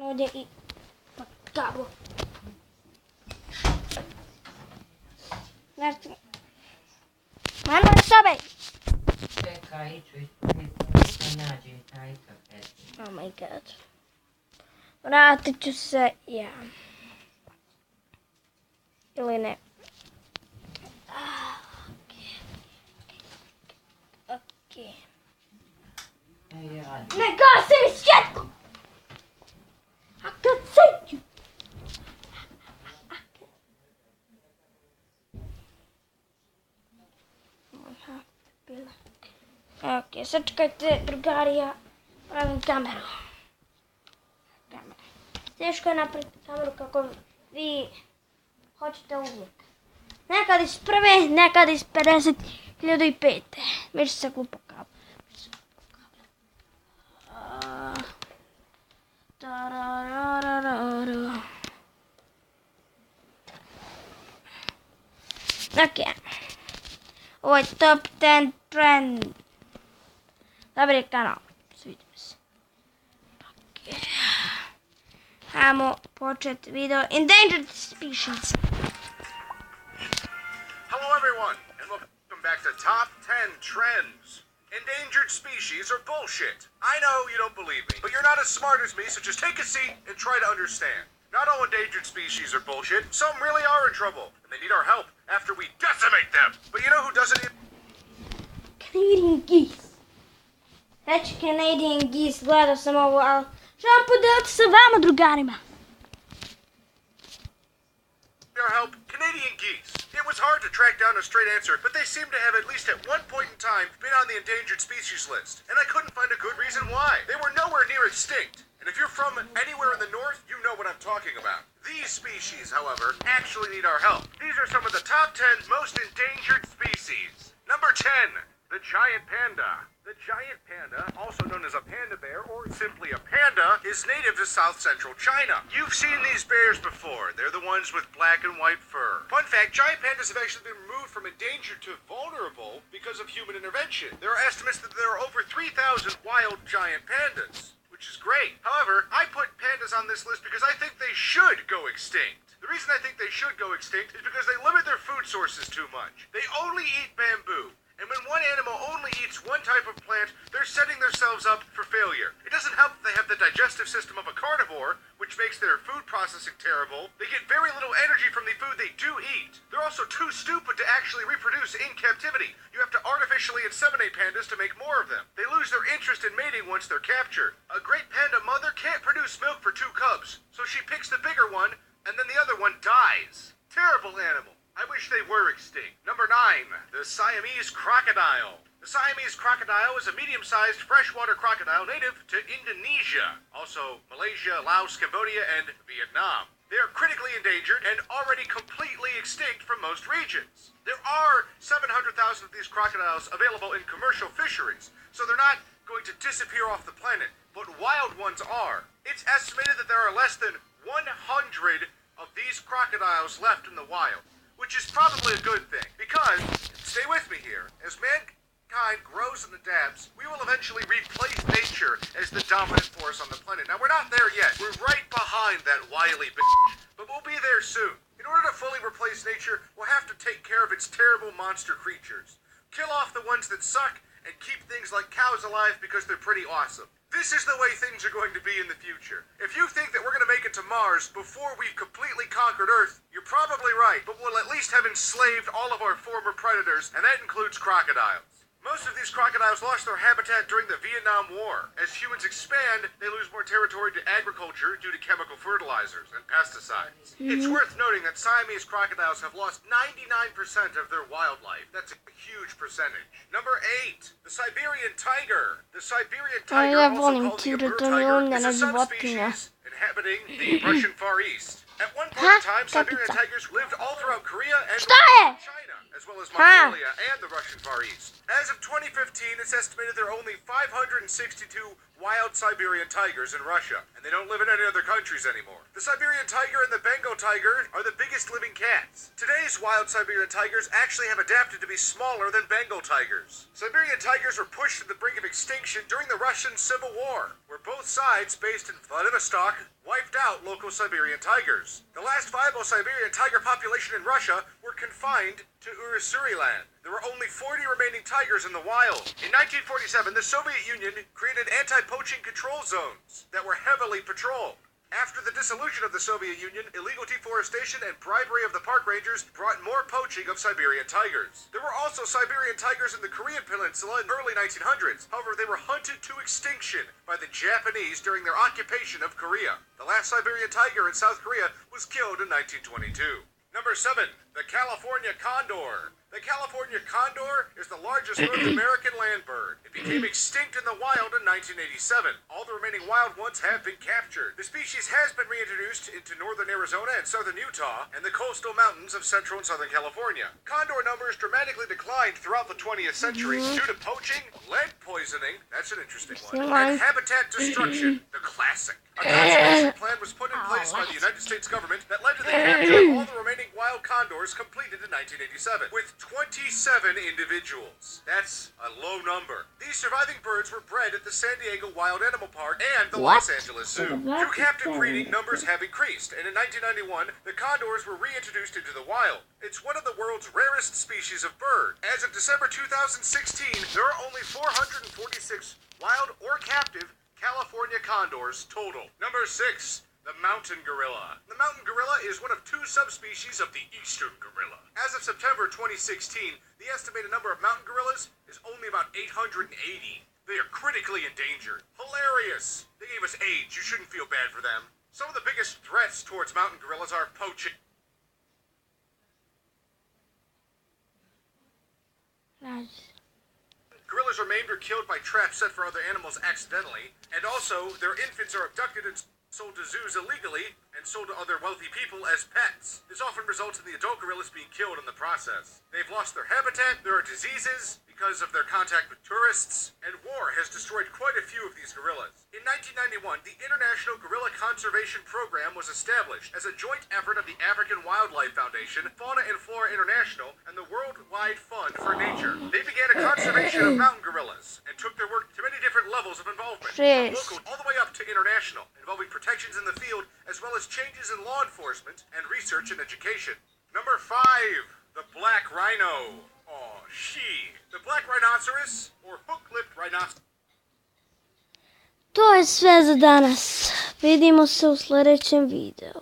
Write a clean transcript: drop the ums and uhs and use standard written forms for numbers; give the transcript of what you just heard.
ovdje i kablo. Znači, mano je sobe! Čekaj, iću ispred, nađe taj kafet. Oh my god. Vratit ću se ja. Ili ne. Okej. Ne gasi mi svjetlo! A kad seću? Okej, sačekajte, drugarija. Pravim kameru. Teško je napraviti kameru kako vi hoćete uvijek. Nekad iz prve, nekad iz 50.005. Više se glupo kabel. Ok. Ovo je top 10 trend. Dobar je kanal. Sviđa mi se. Ok. Ajmo početi video. Endangered species. Hello everyone, and welcome back to Top 10 Trends. Endangered species are bullshit. I know you don't believe me, but you're not as smart as me, so just take a seat and try to understand. Not all endangered species are bullshit. Some really are in trouble, and they need our help after we decimate them. But you know who doesn't need... Canadian geese. Znači Canadian geese, gledao sam ovo, ali želim podeliti sa vama, drugarima. Our help, Canadian geese. It was hard to track down a straight answer, but they seem to have at least at one point in time been on the endangered species list, and I couldn't find a good reason why. They were nowhere near extinct, and if you're from anywhere in the north, you know what I'm talking about. These species, however, actually need our help. These are some of the top 10 most endangered species. Number 10, the giant panda. The giant panda, also known as a panda bear or simply a panda, is native to South Central China. You've seen these bears before. They're the ones with black and white fur. Fun fact, giant pandas have actually been moved from endangered to vulnerable because of human intervention. There are estimates that there are over 3,000 wild giant pandas, which is great. However, I put pandas on this list because I think they should go extinct. The reason I think they should go extinct is because they limit their food sources too much. They only eat bamboo. And when one animal only eats one type of plant, they're setting themselves up for failure. It doesn't help that they have the digestive system of a carnivore, which makes their food processing terrible. They get very little energy from the food they do eat. They're also too stupid to actually reproduce in captivity. You have to artificially inseminate pandas to make more of them. They lose their interest in mating once they're captured. A great panda mother can't produce milk for 2 cubs, so she picks the bigger one, and then the other one dies. Terrible animal. I wish they were extinct. Number 9, the Siamese crocodile. The Siamese crocodile is a medium-sized freshwater crocodile native to Indonesia, also Malaysia, Laos, Cambodia, and Vietnam. They are critically endangered and already completely extinct from most regions. There are 700,000 of these crocodiles available in commercial fisheries, so they're not going to disappear off the planet, but wild ones are. It's estimated that there are less than 100 of these crocodiles left in the wild, which is probably a good thing, because, stay with me here, as mankind grows and adapts, we will eventually replace nature as the dominant force on the planet. Now, we're not there yet. We're right behind that wily bitch, but we'll be there soon. In order to fully replace nature, we'll have to take care of its terrible monster creatures. Kill off the ones that suck, and keep things like cows alive because they're pretty awesome. This is the way things are going to be in the future. If you think that we're going to make it to Mars before we've completely conquered Earth, you're probably right, but we'll at least have enslaved all of our former predators, and that includes crocodiles. Most of these crocodiles lost their habitat during the Vietnam War. As humans expand, they lose more territory to agriculture due to chemical fertilizers and pesticides. It's worth noting that Siamese crocodiles have lost 99% of their wildlife. That's a huge percentage. Number 8, the Siberian tiger. The Siberian tiger, also called the Amur tiger, is a subspecies inhabiting the Russian Far East. At one point in time, Siberian tigers lived all throughout Korea and China, as well as Mongolia and the Russian Far East. As of 2015, it's estimated there are only 562 wild Siberian tigers in Russia, and they don't live in any other countries anymore. The Siberian tiger and the Bengal tiger are the biggest living cats. Today's wild Siberian tigers actually have adapted to be smaller than Bengal tigers. Siberian tigers were pushed to the brink of extinction during the Russian Civil War, where both sides, based in Vladivostok, wiped out local Siberian tigers. The last viable Siberian tiger population in Russia were confined to Ugrozenijih. There were only 40 remaining tigers in the wild. In 1947, the Soviet Union created anti-poaching control zones that were heavily patrolled. After the dissolution of the Soviet Union, illegal deforestation and bribery of the park rangers brought more poaching of Siberian tigers. There were also Siberian tigers in the Korean peninsula in the early 1900s. However, they were hunted to extinction by the Japanese during their occupation of Korea. The last Siberian tiger in South Korea was killed in 1922. Number 7. The California condor. The California condor is the largest North American land bird. It became extinct in the wild in 1987. All the remaining wild ones have been captured. The species has been reintroduced into northern Arizona and southern Utah and the coastal mountains of central and southern California. Condor numbers dramatically declined throughout the 20th century due to poaching, lead poisoning, that's an interesting one, and habitat destruction, the classic. A conservation plan was put in place by the United States government that led to the capture of all the remaining wild condors completed in 1987, with 27 individuals. That's a low number. These surviving birds were bred at the San Diego Wild Animal Park and the Los Angeles Zoo. Through captive breeding, numbers have increased, and in 1991, the condors were reintroduced into the wild. It's one of the world's rarest species of bird. As of December 2016, there are only 446 wild or captive California condors total. Number 6. The mountain gorilla. The mountain gorilla is one of 2 subspecies of the eastern gorilla. As of September 2016, the estimated number of mountain gorillas is only about 880. They are critically endangered. Hilarious! They gave us AIDS. You shouldn't feel bad for them. Some of the biggest threats towards mountain gorillas are poaching. Gorillas are maimed or killed by traps set for other animals accidentally, and also their infants are abducted and sold to zoos illegally and sold to other wealthy people as pets. This often results in the adult gorillas being killed in the process. They've lost their habitat, there are diseases because of their contact with tourists, and war has destroyed quite a few of these gorillas. In 1991, the International Gorilla Conservation Program was established as a joint effort of the African Wildlife Foundation, Fauna and Flora International, and the Worldwide Fund for Nature. They began a conservation of mountain gorillas and took their work to many different levels of involvement, from local all the way up to international, involving protections in the field as well as changes in law enforcement and research and education. Number 5. The black rhino. Oh, the black rhinoceros or hook-lipped rhinoceros. To je sve za danas. Vidimo se u sljedećem videu.